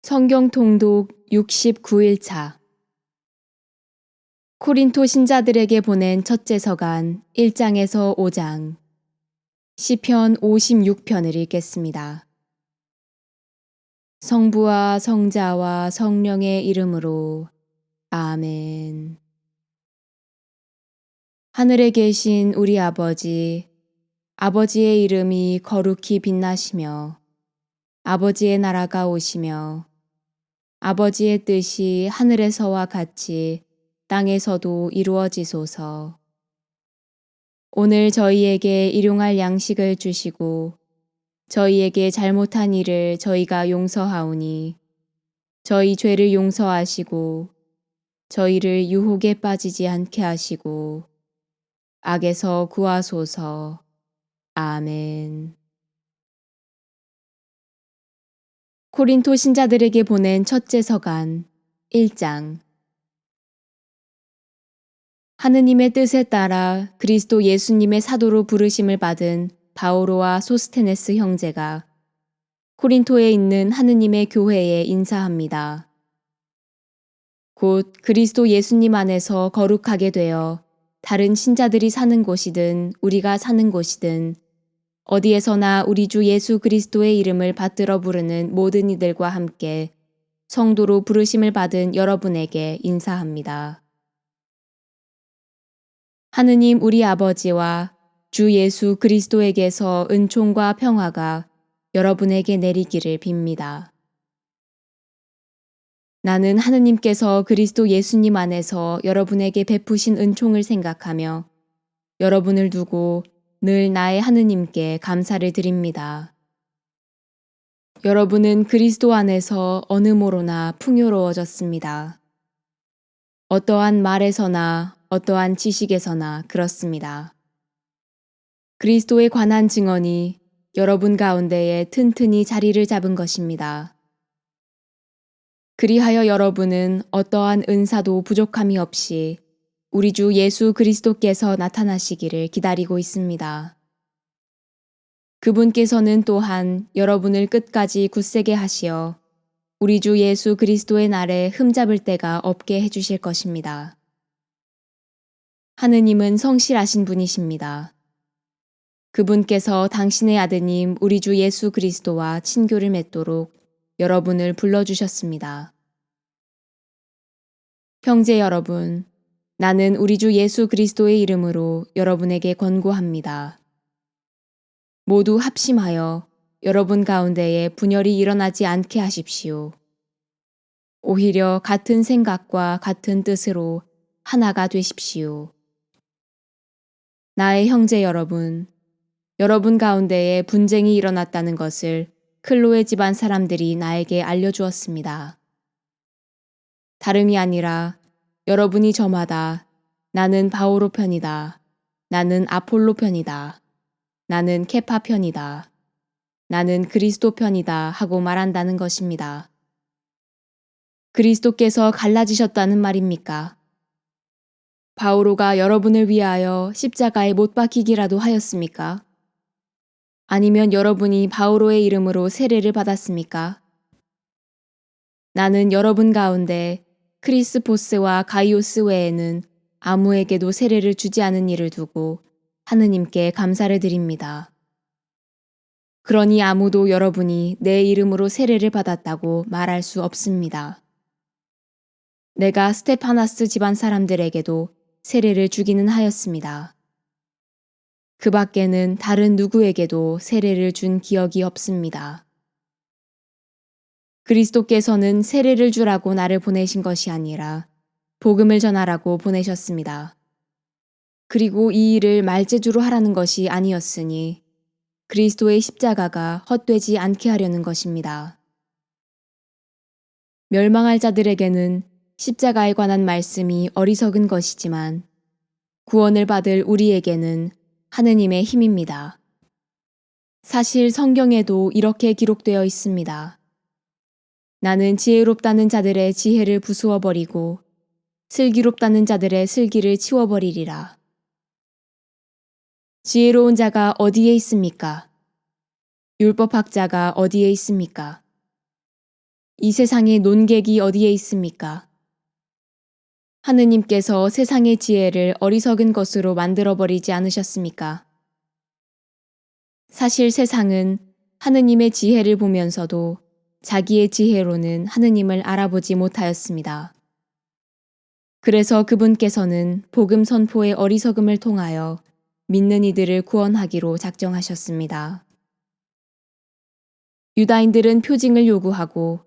성경 통독 69일차 코린토 신자들에게 보낸 첫째 서간 1장에서 5장 시편 56편을 읽겠습니다. 성부와 성자와 성령의 이름으로 아멘. 하늘에 계신 우리 아버지, 아버지의 이름이 거룩히 빛나시며 아버지의 나라가 오시며 아버지의 뜻이 하늘에서와 같이 땅에서도 이루어지소서. 오늘 저희에게 일용할 양식을 주시고 저희에게 잘못한 일을 저희가 용서하오니 저희 죄를 용서하시고 저희를 유혹에 빠지지 않게 하시고 악에서 구하소서. 아멘. 코린토 신자들에게 보낸 첫째 서간 1장 하느님의 뜻에 따라 그리스도 예수님의 사도로 부르심을 받은 바오로와 소스테네스 형제가 코린토에 있는 하느님의 교회에 인사합니다. 곧 그리스도 예수님 안에서 거룩하게 되어 다른 신자들이 사는 곳이든 우리가 사는 곳이든 어디에서나 우리 주 예수 그리스도의 이름을 받들어 부르는 모든 이들과 함께 성도로 부르심을 받은 여러분에게 인사합니다. 하느님 우리 아버지와 주 예수 그리스도에게서 은총과 평화가 여러분에게 내리기를 빕니다. 나는 하느님께서 그리스도 예수님 안에서 여러분에게 베푸신 은총을 생각하며 여러분을 두고 늘 나의 하느님께 감사를 드립니다. 여러분은 그리스도 안에서 어느 모로나 풍요로워졌습니다. 어떠한 말에서나 어떠한 지식에서나 그렇습니다. 그리스도에 관한 증언이 여러분 가운데에 튼튼히 자리를 잡은 것입니다. 그리하여 여러분은 어떠한 은사도 부족함이 없이 우리 주 예수 그리스도께서 나타나시기를 기다리고 있습니다. 그분께서는 또한 여러분을 끝까지 굳세게 하시어 우리 주 예수 그리스도의 날에 흠잡을 데가 없게 해주실 것입니다. 하느님은 성실하신 분이십니다. 그분께서 당신의 아드님 우리 주 예수 그리스도와 친교를 맺도록 여러분을 불러주셨습니다. 형제 여러분, 나는 우리 주 예수 그리스도의 이름으로 여러분에게 권고합니다. 모두 합심하여 여러분 가운데에 분열이 일어나지 않게 하십시오. 오히려 같은 생각과 같은 뜻으로 하나가 되십시오. 나의 형제 여러분, 여러분 가운데에 분쟁이 일어났다는 것을 클로에 집안 사람들이 나에게 알려주었습니다. 다름이 아니라 여러분이 저마다 나는 바오로 편이다. 나는 아폴로 편이다. 나는 케파 편이다. 나는 그리스도 편이다 하고 말한다는 것입니다. 그리스도께서 갈라지셨다는 말입니까? 바오로가 여러분을 위하여 십자가에 못 박히기라도 하였습니까? 아니면 여러분이 바오로의 이름으로 세례를 받았습니까? 나는 여러분 가운데 크리스포스와 가이오스 외에는 아무에게도 세례를 주지 않은 일을 두고 하느님께 감사를 드립니다. 그러니 아무도 여러분이 내 이름으로 세례를 받았다고 말할 수 없습니다. 내가 스테파나스 집안 사람들에게도 세례를 주기는 하였습니다. 그 밖에는 다른 누구에게도 세례를 준 기억이 없습니다. 그리스도께서는 세례를 주라고 나를 보내신 것이 아니라 복음을 전하라고 보내셨습니다. 그리고 이 일을 말재주로 하라는 것이 아니었으니 그리스도의 십자가가 헛되지 않게 하려는 것입니다. 멸망할 자들에게는 십자가에 관한 말씀이 어리석은 것이지만 구원을 받을 우리에게는 하느님의 힘입니다. 사실 성경에도 이렇게 기록되어 있습니다. 나는 지혜롭다는 자들의 지혜를 부수어 버리고 슬기롭다는 자들의 슬기를 치워버리리라. 지혜로운 자가 어디에 있습니까? 율법학자가 어디에 있습니까? 이 세상의 논객이 어디에 있습니까? 하느님께서 세상의 지혜를 어리석은 것으로 만들어버리지 않으셨습니까? 사실 세상은 하느님의 지혜를 보면서도 자기의 지혜로는 하느님을 알아보지 못하였습니다. 그래서 그분께서는 복음 선포의 어리석음을 통하여 믿는 이들을 구원하기로 작정하셨습니다. 유다인들은 표징을 요구하고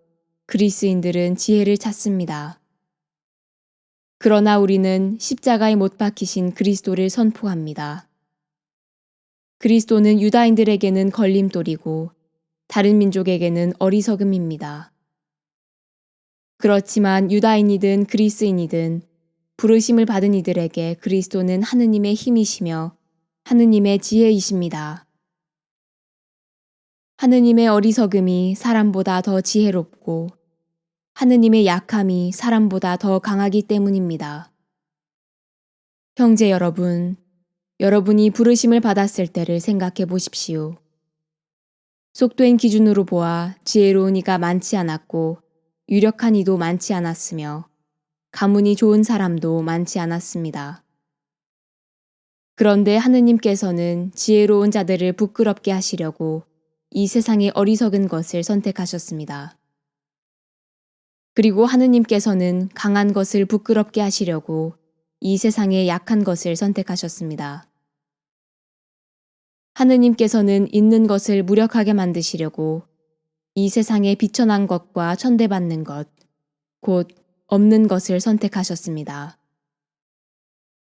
그리스인들은 지혜를 찾습니다. 그러나 우리는 십자가에 못 박히신 그리스도를 선포합니다. 그리스도는 유다인들에게는 걸림돌이고 다른 민족에게는 어리석음입니다. 그렇지만 유다인이든 그리스인이든 부르심을 받은 이들에게 그리스도는 하느님의 힘이시며 하느님의 지혜이십니다. 하느님의 어리석음이 사람보다 더 지혜롭고 하느님의 약함이 사람보다 더 강하기 때문입니다. 형제 여러분, 여러분이 부르심을 받았을 때를 생각해 보십시오. 속된 기준으로 보아 지혜로운 이가 많지 않았고 유력한 이도 많지 않았으며 가문이 좋은 사람도 많지 않았습니다. 그런데 하느님께서는 지혜로운 자들을 부끄럽게 하시려고 이 세상의 어리석은 것을 선택하셨습니다. 그리고 하느님께서는 강한 것을 부끄럽게 하시려고 이 세상의 약한 것을 선택하셨습니다. 하느님께서는 있는 것을 무력하게 만드시려고 이 세상의 비천한 것과 천대받는 것, 곧 없는 것을 선택하셨습니다.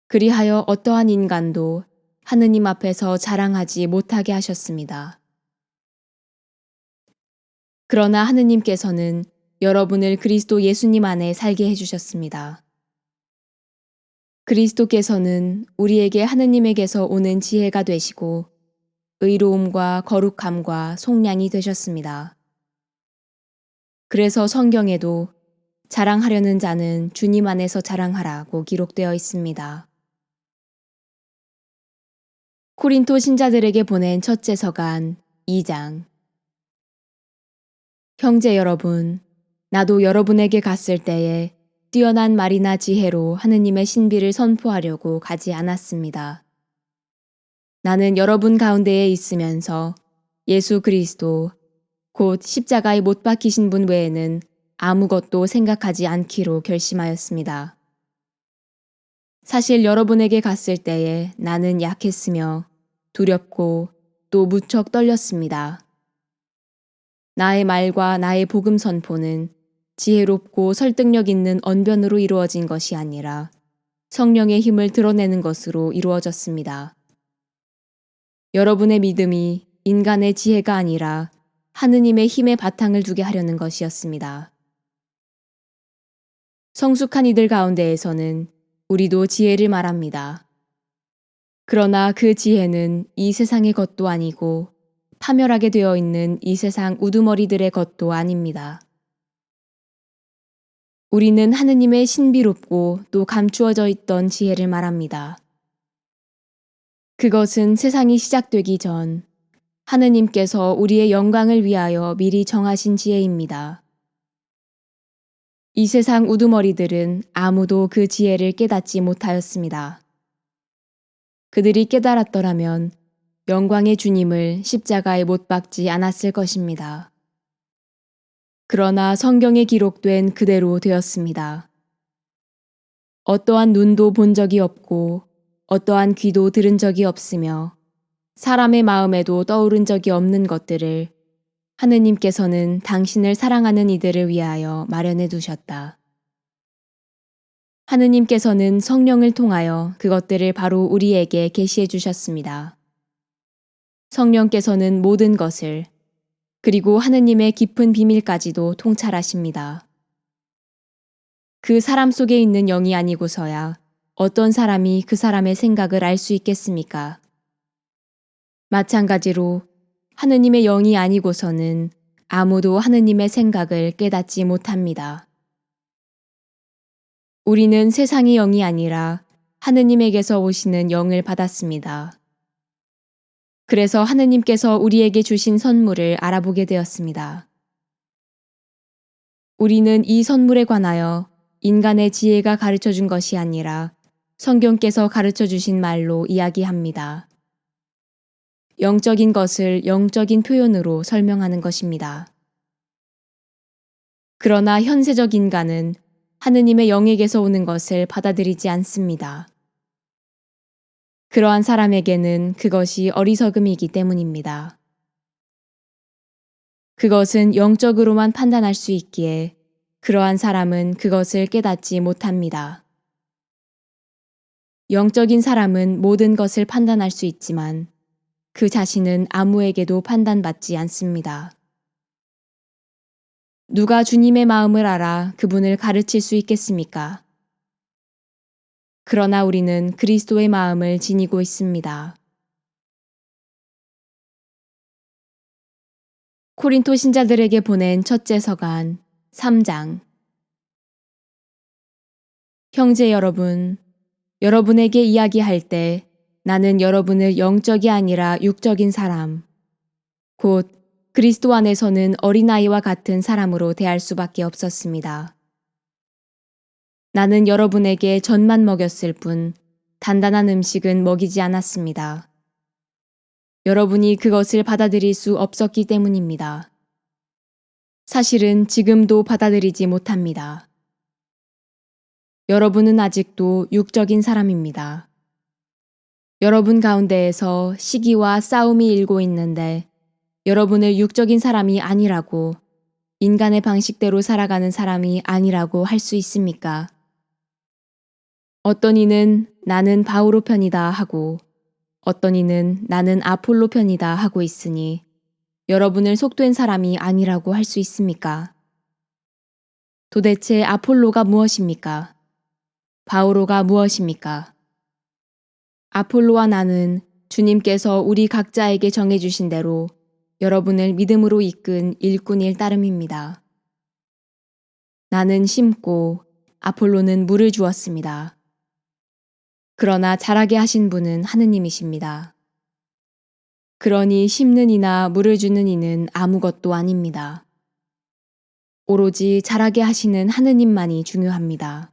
그리하여 어떠한 인간도 하느님 앞에서 자랑하지 못하게 하셨습니다. 그러나 하느님께서는 여러분을 그리스도 예수님 안에 살게 해주셨습니다. 그리스도께서는 우리에게 하느님에게서 오는 지혜가 되시고 의로움과 거룩함과 속량이 되셨습니다. 그래서 성경에도 자랑하려는 자는 주님 안에서 자랑하라고 기록되어 있습니다. 코린토 신자들에게 보낸 첫째 서간 2장. 형제 여러분, 나도 여러분에게 갔을 때에 뛰어난 말이나 지혜로 하느님의 신비를 선포하려고 가지 않았습니다. 나는 여러분 가운데에 있으면서 예수 그리스도, 곧 십자가에 못 박히신 분 외에는 아무것도 생각하지 않기로 결심하였습니다. 사실 여러분에게 갔을 때에 나는 약했으며 두렵고 또 무척 떨렸습니다. 나의 말과 나의 복음 선포는 지혜롭고 설득력 있는 언변으로 이루어진 것이 아니라 성령의 힘을 드러내는 것으로 이루어졌습니다. 여러분의 믿음이 인간의 지혜가 아니라 하느님의 힘에 바탕을 두게 하려는 것이었습니다. 성숙한 이들 가운데에서는 우리도 지혜를 말합니다. 그러나 그 지혜는 이 세상의 것도 아니고 파멸하게 되어 있는 이 세상 우두머리들의 것도 아닙니다. 우리는 하느님의 신비롭고 또 감추어져 있던 지혜를 말합니다. 그것은 세상이 시작되기 전 하느님께서 우리의 영광을 위하여 미리 정하신 지혜입니다. 이 세상 우두머리들은 아무도 그 지혜를 깨닫지 못하였습니다. 그들이 깨달았더라면 영광의 주님을 십자가에 못 박지 않았을 것입니다. 그러나 성경에 기록된 그대로 되었습니다. 어떠한 눈도 본 적이 없고 어떠한 귀도 들은 적이 없으며 사람의 마음에도 떠오른 적이 없는 것들을 하느님께서는 당신을 사랑하는 이들을 위하여 마련해 두셨다. 하느님께서는 성령을 통하여 그것들을 바로 우리에게 계시해 주셨습니다. 성령께서는 모든 것을 그리고 하느님의 깊은 비밀까지도 통찰하십니다. 그 사람 속에 있는 영이 아니고서야 어떤 사람이 그 사람의 생각을 알 수 있겠습니까? 마찬가지로 하느님의 영이 아니고서는 아무도 하느님의 생각을 깨닫지 못합니다. 우리는 세상의 영이 아니라 하느님에게서 오시는 영을 받았습니다. 그래서 하느님께서 우리에게 주신 선물을 알아보게 되었습니다. 우리는 이 선물에 관하여 인간의 지혜가 가르쳐 준 것이 아니라 성경께서 가르쳐 주신 말로 이야기합니다. 영적인 것을 영적인 표현으로 설명하는 것입니다. 그러나 현세적 인간은 하느님의 영에게서 오는 것을 받아들이지 않습니다. 그러한 사람에게는 그것이 어리석음이기 때문입니다. 그것은 영적으로만 판단할 수 있기에 그러한 사람은 그것을 깨닫지 못합니다. 영적인 사람은 모든 것을 판단할 수 있지만 그 자신은 아무에게도 판단받지 않습니다. 누가 주님의 마음을 알아 그분을 가르칠 수 있겠습니까? 그러나 우리는 그리스도의 마음을 지니고 있습니다. 코린토 신자들에게 보낸 첫째 서간 3장. 형제 여러분, 여러분에게 이야기할 때 나는 여러분을 영적이 아니라 육적인 사람, 곧 그리스도 안에서는 어린아이와 같은 사람으로 대할 수밖에 없었습니다. 나는 여러분에게 젖만 먹였을 뿐 단단한 음식은 먹이지 않았습니다. 여러분이 그것을 받아들일 수 없었기 때문입니다. 사실은 지금도 받아들이지 못합니다. 여러분은 아직도 육적인 사람입니다. 여러분 가운데에서 시기와 싸움이 일고 있는데 여러분을 육적인 사람이 아니라고, 인간의 방식대로 살아가는 사람이 아니라고 할 수 있습니까? 어떤 이는 나는 바오로 편이다 하고 어떤 이는 나는 아폴로 편이다 하고 있으니 여러분을 속된 사람이 아니라고 할 수 있습니까? 도대체 아폴로가 무엇입니까? 바오로가 무엇입니까? 아폴로와 나는 주님께서 우리 각자에게 정해주신 대로 여러분을 믿음으로 이끈 일꾼일 따름입니다. 나는 심고 아폴로는 물을 주었습니다. 그러나 자라게 하신 분은 하느님이십니다. 그러니 심는 이나 물을 주는 이는 아무것도 아닙니다. 오로지 자라게 하시는 하느님만이 중요합니다.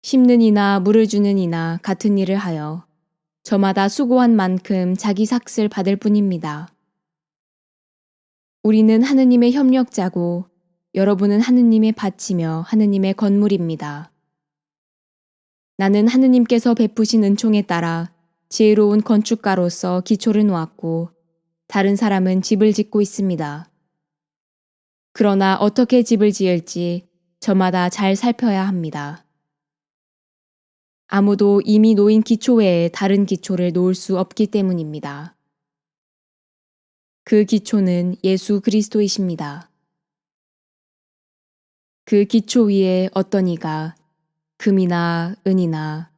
심는 이나 물을 주는 이나 같은 일을 하여 저마다 수고한 만큼 자기 삭을 받을 뿐입니다. 우리는 하느님의 협력자고 여러분은 하느님의 밭이며 하느님의 건물입니다. 나는 하느님께서 베푸신 은총에 따라 지혜로운 건축가로서 기초를 놓았고 다른 사람은 집을 짓고 있습니다. 그러나 어떻게 집을 지을지 저마다 잘 살펴야 합니다. 아무도 이미 놓인 기초 외에 다른 기초를 놓을 수 없기 때문입니다. 그 기초는 예수 그리스도이십니다. 그 기초 위에 어떤 이가 금이나 은이나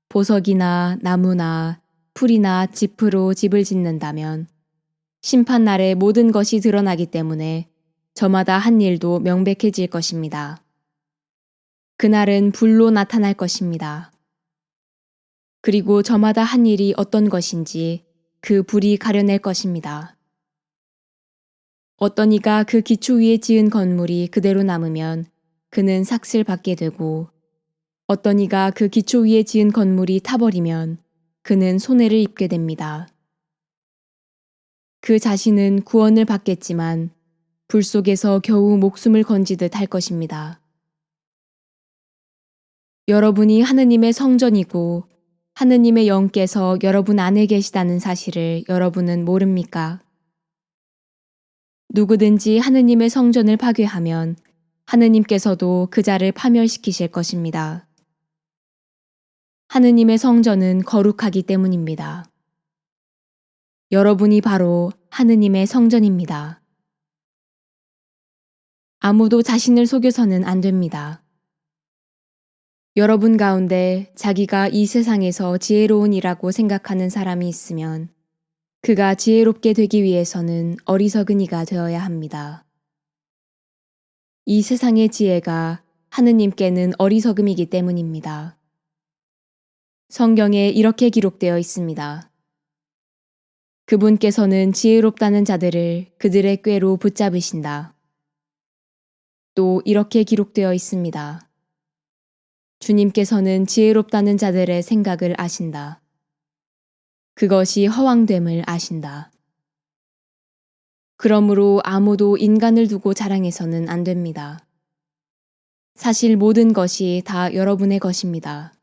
보석이나 나무나 풀이나 짚으로 집을 짓는다면 심판날에 모든 것이 드러나기 때문에 저마다 한 일도 명백해질 것입니다. 그날은 불로 나타날 것입니다. 그리고 저마다 한 일이 어떤 것인지 그 불이 가려낼 것입니다. 어떤 이가 그 기초 위에 지은 건물이 그대로 남으면 그는 삭을 받게 되고 어떤 이가 그 기초 위에 지은 건물이 타버리면 그는 손해를 입게 됩니다. 그 자신은 구원을 받겠지만 불 속에서 겨우 목숨을 건지듯 할 것입니다. 여러분이 하느님의 성전이고 하느님의 영께서 여러분 안에 계시다는 사실을 여러분은 모릅니까? 누구든지 하느님의 성전을 파괴하면 하느님께서도 그 자를 파멸시키실 것입니다. 하느님의 성전은 거룩하기 때문입니다. 여러분이 바로 하느님의 성전입니다. 아무도 자신을 속여서는 안 됩니다. 여러분 가운데 자기가 이 세상에서 지혜로운 이라고 생각하는 사람이 있으면 그가 지혜롭게 되기 위해서는 어리석은 이가 되어야 합니다. 이 세상의 지혜가 하느님께는 어리석음이기 때문입니다. 성경에 이렇게 기록되어 있습니다. 그분께서는 지혜롭다는 자들을 그들의 꾀로 붙잡으신다. 또 이렇게 기록되어 있습니다. 주님께서는 지혜롭다는 자들의 생각을 아신다. 그것이 허황됨을 아신다. 그러므로 아무도 인간을 두고 자랑해서는 안 됩니다. 사실 모든 것이 다 여러분의 것입니다.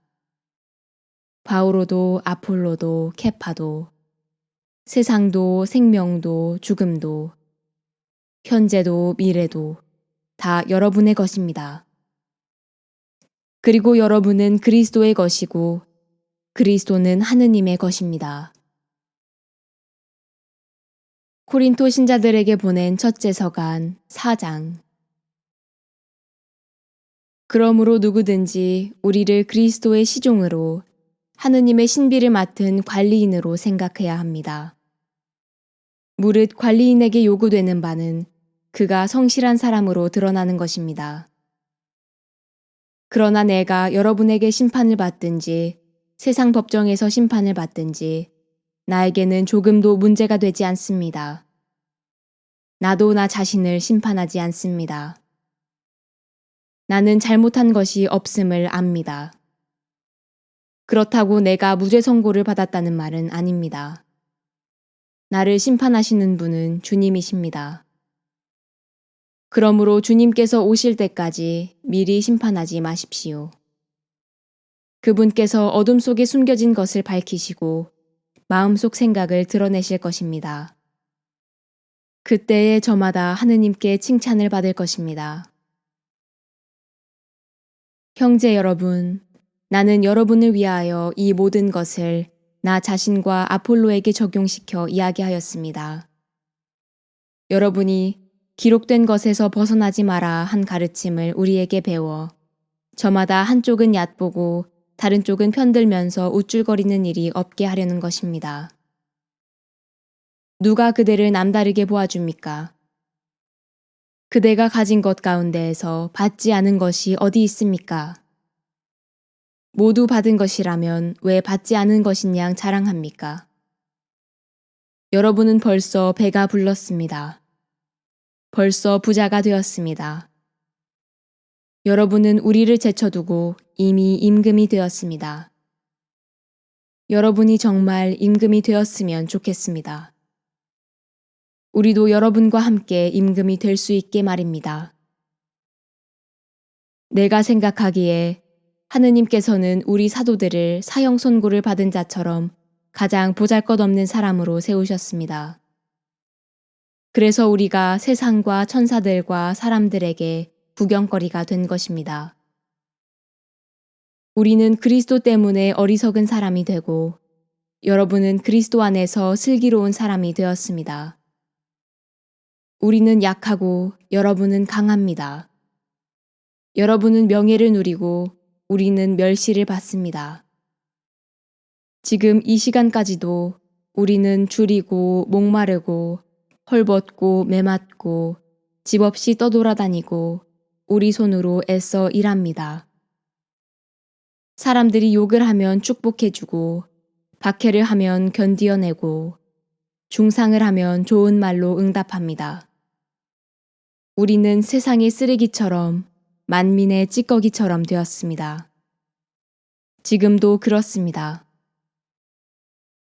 바오로도 아폴로도 케파도 세상도 생명도 죽음도 현재도 미래도 다 여러분의 것입니다. 그리고 여러분은 그리스도의 것이고 그리스도는 하느님의 것입니다. 코린토 신자들에게 보낸 첫째 서간 4장. 그러므로 누구든지 우리를 그리스도의 시종으로 하느님의 신비를 맡은 관리인으로 생각해야 합니다. 무릇 관리인에게 요구되는 바는 그가 성실한 사람으로 드러나는 것입니다. 그러나 내가 여러분에게 심판을 받든지 세상 법정에서 심판을 받든지 나에게는 조금도 문제가 되지 않습니다. 나도 나 자신을 심판하지 않습니다. 나는 잘못한 것이 없음을 압니다. 그렇다고 내가 무죄 선고를 받았다는 말은 아닙니다. 나를 심판하시는 분은 주님이십니다. 그러므로 주님께서 오실 때까지 미리 심판하지 마십시오. 그분께서 어둠 속에 숨겨진 것을 밝히시고 마음속 생각을 드러내실 것입니다. 그때에 저마다 하느님께 칭찬을 받을 것입니다. 형제 여러분, 나는 여러분을 위하여 이 모든 것을 나 자신과 아폴로에게 적용시켜 이야기하였습니다. 여러분이 기록된 것에서 벗어나지 마라 한 가르침을 우리에게 배워 저마다 한쪽은 얕보고 다른 쪽은 편들면서 우쭐거리는 일이 없게 하려는 것입니다. 누가 그대를 남다르게 보아줍니까? 그대가 가진 것 가운데에서 받지 않은 것이 어디 있습니까? 모두 받은 것이라면 왜 받지 않은 것인 양 자랑합니까? 여러분은 벌써 배가 불렀습니다. 벌써 부자가 되었습니다. 여러분은 우리를 제쳐두고 이미 임금이 되었습니다. 여러분이 정말 임금이 되었으면 좋겠습니다. 우리도 여러분과 함께 임금이 될 수 있게 말입니다. 내가 생각하기에 하느님께서는 우리 사도들을 사형 선고를 받은 자처럼 가장 보잘것없는 사람으로 세우셨습니다. 그래서 우리가 세상과 천사들과 사람들에게 구경거리가 된 것입니다. 우리는 그리스도 때문에 어리석은 사람이 되고 여러분은 그리스도 안에서 슬기로운 사람이 되었습니다. 우리는 약하고 여러분은 강합니다. 여러분은 명예를 누리고 우리는 멸시를 받습니다. 지금 이 시간까지도 우리는 줄이고 목마르고 헐벗고 매맞고 집 없이 떠돌아다니고 우리 손으로 애써 일합니다. 사람들이 욕을 하면 축복해주고 박해를 하면 견디어내고 중상을 하면 좋은 말로 응답합니다. 우리는 세상의 쓰레기처럼 만민의 찌꺼기처럼 되었습니다. 지금도 그렇습니다.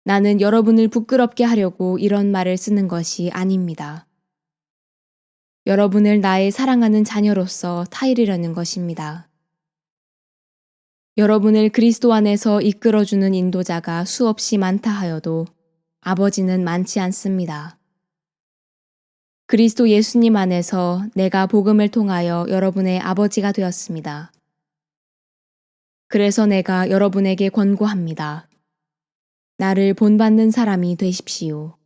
나는 여러분을 부끄럽게 하려고 이런 말을 쓰는 것이 아닙니다. 여러분을 나의 사랑하는 자녀로서 타이르려는 것입니다. 여러분을 그리스도 안에서 이끌어주는 인도자가 수없이 많다 하여도 아버지는 많지 않습니다. 그리스도 예수님 안에서 내가 복음을 통하여 여러분의 아버지가 되었습니다. 그래서 내가 여러분에게 권고합니다. 나를 본받는 사람이 되십시오.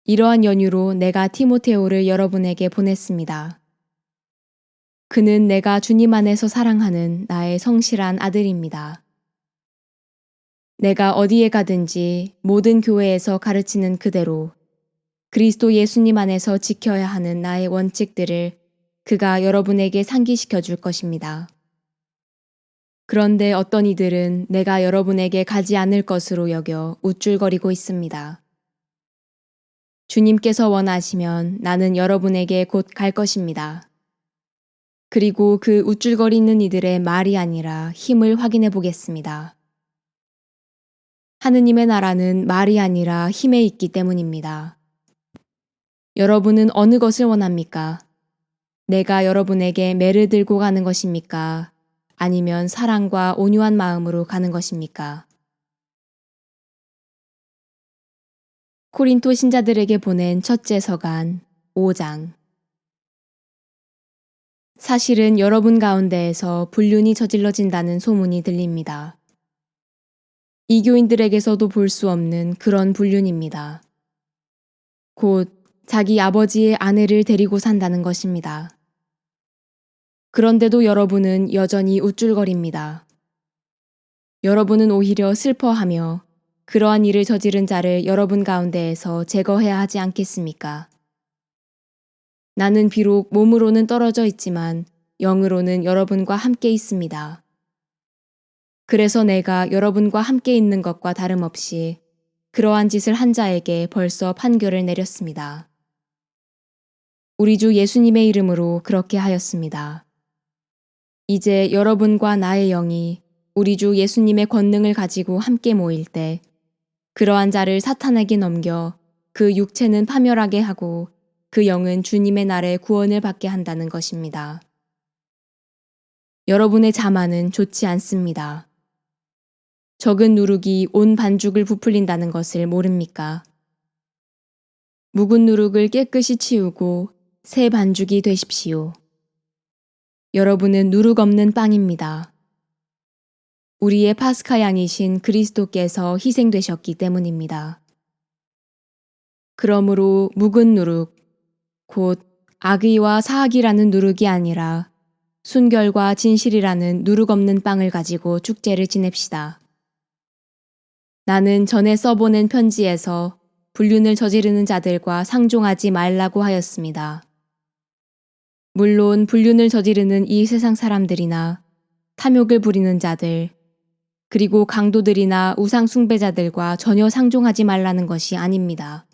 이러한 연유로 내가 티모테오를 여러분에게 보냈습니다. 그는 내가 주님 안에서 사랑하는 나의 성실한 아들입니다. 내가 어디에 가든지 모든 교회에서 가르치는 그대로 그리스도 예수님 안에서 지켜야 하는 나의 원칙들을 그가 여러분에게 상기시켜 줄 것입니다. 그런데 어떤 이들은 내가 여러분에게 가지 않을 것으로 여겨 우쭐거리고 있습니다. 주님께서 원하시면 나는 여러분에게 곧 갈 것입니다. 그리고 그 우쭐거리는 이들의 말이 아니라 힘을 확인해 보겠습니다. 하느님의 나라는 말이 아니라 힘에 있기 때문입니다. 여러분은 어느 것을 원합니까? 내가 여러분에게 매를 들고 가는 것입니까? 아니면 사랑과 온유한 마음으로 가는 것입니까? 코린토 신자들에게 보낸 첫째 서간 5장. 사실은 여러분 가운데에서 불륜이 저질러진다는 소문이 들립니다. 이교인들에게서도 볼 수 없는 그런 불륜입니다. 곧 자기 아버지의 아내를 데리고 산다는 것입니다. 그런데도 여러분은 여전히 우쭐거립니다. 여러분은 오히려 슬퍼하며 그러한 일을 저지른 자를 여러분 가운데에서 제거해야 하지 않겠습니까? 나는 비록 몸으로는 떨어져 있지만 영으로는 여러분과 함께 있습니다. 그래서 내가 여러분과 함께 있는 것과 다름없이 그러한 짓을 한 자에게 벌써 판결을 내렸습니다. 우리 주 예수님의 이름으로 그렇게 하였습니다. 이제 여러분과 나의 영이 우리 주 예수님의 권능을 가지고 함께 모일 때 그러한 자를 사탄에게 넘겨 그 육체는 파멸하게 하고 그 영은 주님의 날에 구원을 받게 한다는 것입니다. 여러분의 자만은 좋지 않습니다. 적은 누룩이 온 반죽을 부풀린다는 것을 모릅니까? 묵은 누룩을 깨끗이 치우고 새 반죽이 되십시오. 여러분은 누룩 없는 빵입니다. 우리의 파스카 양이신 그리스도께서 희생되셨기 때문입니다. 그러므로 묵은 누룩, 곧 악의와 사악이라는 누룩이 아니라 순결과 진실이라는 누룩 없는 빵을 가지고 축제를 지냅시다. 나는 전에 써보낸 편지에서 불륜을 저지르는 자들과 상종하지 말라고 하였습니다. 물론 불륜을 저지르는 이 세상 사람들이나 탐욕을 부리는 자들, 그리고 강도들이나 우상 숭배자들과 전혀 상종하지 말라는 것이 아닙니다.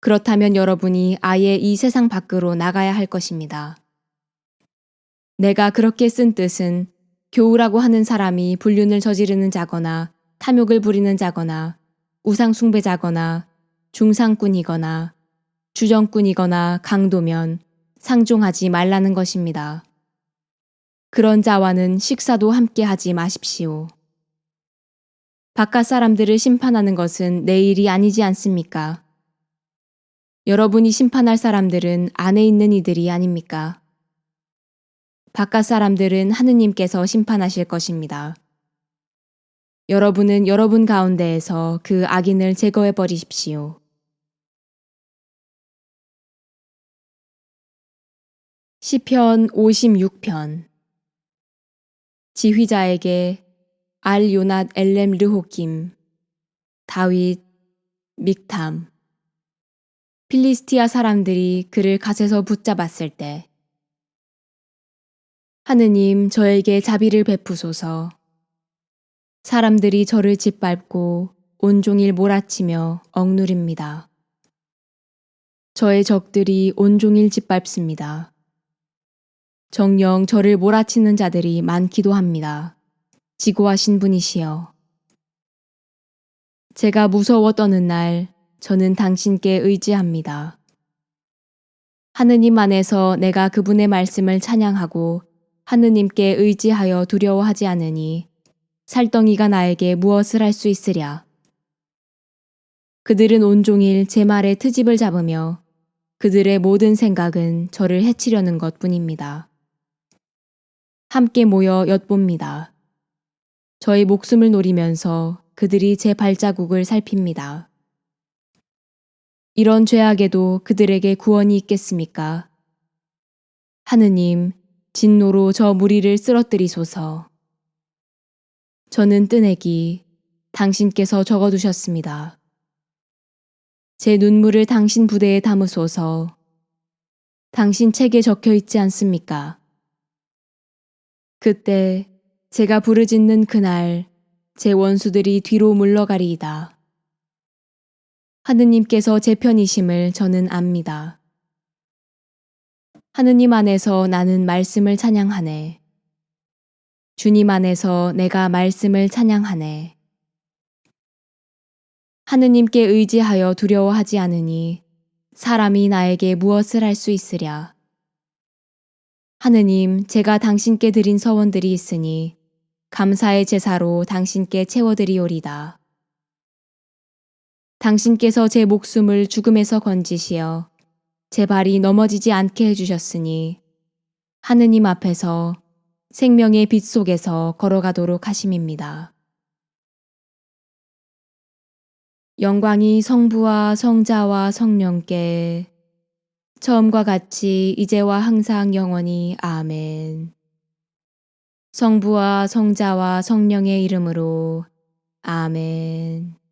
그렇다면 여러분이 아예 이 세상 밖으로 나가야 할 것입니다. 내가 그렇게 쓴 뜻은 교우라고 하는 사람이 불륜을 저지르는 자거나 탐욕을 부리는 자거나 우상 숭배자거나 중상꾼이거나 주정꾼이거나 강도면 상종하지 말라는 것입니다. 그런 자와는 식사도 함께 하지 마십시오. 바깥 사람들을 심판하는 것은 내 일이 아니지 않습니까? 여러분이 심판할 사람들은 안에 있는 이들이 아닙니까? 바깥 사람들은 하느님께서 심판하실 것입니다. 여러분은 여러분 가운데에서 그 악인을 제거해 버리십시오. 시편 56편. 지휘자에게 알 요낫 엘렘 르호김, 다윗, 믹탐. 필리스티아 사람들이 그를 갓에서 붙잡았을 때, 하느님 저에게 자비를 베푸소서. 사람들이 저를 짓밟고 온종일 몰아치며 억누립니다. 저의 적들이 온종일 짓밟습니다. 정녕 저를 몰아치는 자들이 많기도 합니다. 지고하신 분이시여. 제가 무서워 떠는 날 저는 당신께 의지합니다. 하느님 안에서 내가 그분의 말씀을 찬양하고 하느님께 의지하여 두려워하지 않으니 살덩이가 나에게 무엇을 할 수 있으랴. 그들은 온종일 제 말에 트집을 잡으며 그들의 모든 생각은 저를 해치려는 것뿐입니다. 함께 모여 엿봅니다. 저의 목숨을 노리면서 그들이 제 발자국을 살핍니다. 이런 죄악에도 그들에게 구원이 있겠습니까? 하느님, 진노로 저 무리를 쓰러뜨리소서. 저는 뜨내기, 당신께서 적어두셨습니다. 제 눈물을 당신 부대에 담으소서. 당신 책에 적혀 있지 않습니까? 그때 제가 부르짖는 그날 제 원수들이 뒤로 물러가리이다. 하느님께서 제 편이심을 저는 압니다. 하느님 안에서 나는 말씀을 찬양하네. 주님 안에서 내가 말씀을 찬양하네. 하느님께 의지하여 두려워하지 않으니 사람이 나에게 무엇을 할 수 있으랴. 하느님, 제가 당신께 드린 서원들이 있으니 감사의 제사로 당신께 채워드리오리다. 당신께서 제 목숨을 죽음에서 건지시어 제 발이 넘어지지 않게 해주셨으니 하느님 앞에서 생명의 빛 속에서 걸어가도록 하심입니다. 영광이 성부와 성자와 성령께 처음과 같이 이제와 항상 영원히 아멘. 성부와 성자와 성령의 이름으로 아멘.